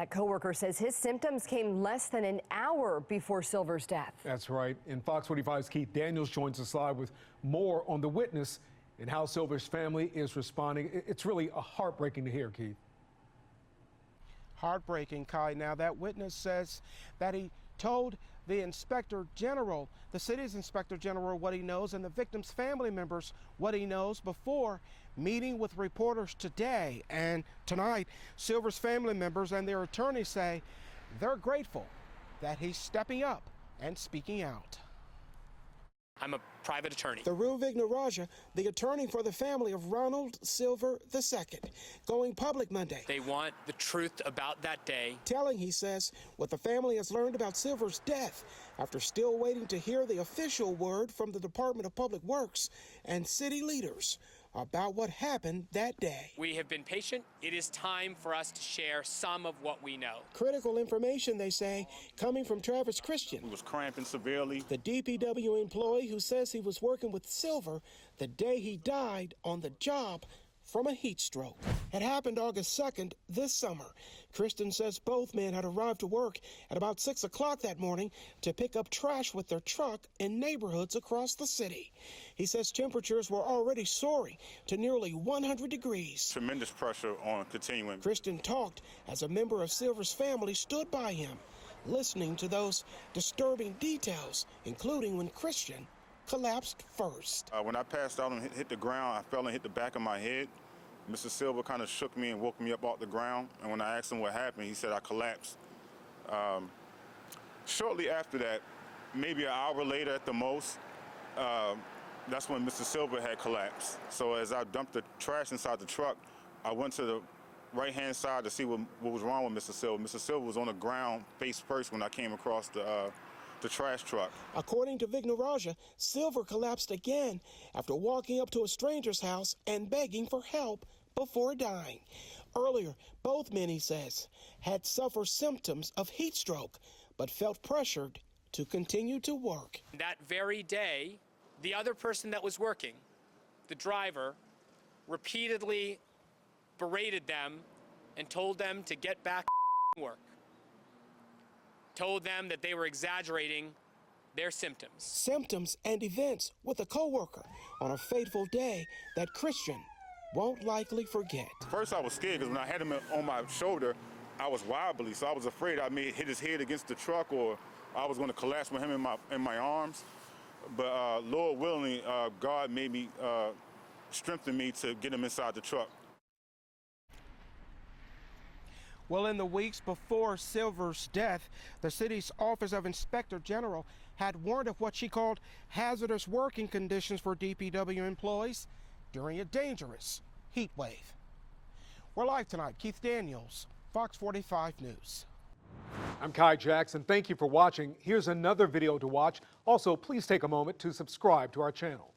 That coworker says his symptoms came less than an hour before Silver's death. That's right. And Fox 45's Keith Daniels joins us live with more on the witness and how Silver's family is responding. It's really heartbreaking to hear, Keith. Heartbreaking, Kai. Now, that witness says that he told the Inspector General, the city's Inspector General, what he knows, and the victim's family members what he knows before meeting with reporters today. And tonight, Silver's family members and their attorneys say they're grateful that he's stepping up and speaking out. I'm a private attorney. Tharu Vignaraja, the attorney for the family of Ronald Silver II, going public Monday. They want the truth about that day. Telling, he says, what the family has learned about Silver's death after still waiting to hear the official word from the Department of Public Works and city leaders about what happened that day. We have been patient. It is time for us to share some of what we know. Critical information, they say, coming from Travis Christian. He was cramping severely. The DPW employee who says he was working with Silver the day he died on the job from a heat stroke. It happened August 2nd this summer. Kristen says both men had arrived to work at about 6 o'clock that morning to pick up trash with their truck in neighborhoods across the city. He says temperatures were already soaring to nearly 100 degrees. Tremendous pressure on continuing. Kristen talked as a member of Silver's family stood by him, listening to those disturbing details, including when Christian collapsed first. When I passed out and hit the ground, I fell and hit the back of my head. Mr. Silver kind of shook me and woke me up off the ground. And when I asked him what happened, he said I collapsed. Shortly after that, maybe an hour later at the most, that's when Mr. Silver had collapsed. So as I dumped the trash inside the truck, I went to the right-hand side to see what was wrong with Mr. Silver. Mr. Silver was on the ground face first when I came across the trash truck. According to Vignaraja, Silver collapsed again after walking up to a stranger's house and begging for help before dying. Earlier, both men, he says, had suffered symptoms of heat stroke, but felt pressured to continue to work. That very day, the other person that was working, the driver, repeatedly berated them and told them to get back to work. Told them that they were exaggerating their symptoms. Symptoms and events with a coworker on a fateful day that Christian won't likely forget. First I was scared because when I had him on my shoulder, I was wobbly, so I was afraid I may hit his head against the truck or I was going to collapse with him in my arms. But Lord willing, God made me strengthen me to get him inside the truck. Well, in the weeks before Silver's death, the city's Office of Inspector General had warned of what she called hazardous working conditions for DPW employees during a dangerous heat wave. We're live tonight. Keith Daniels, Fox 45 News. I'm Kai Jackson. Thank you for watching. Here's another video to watch. Also, please take a moment to subscribe to our channel.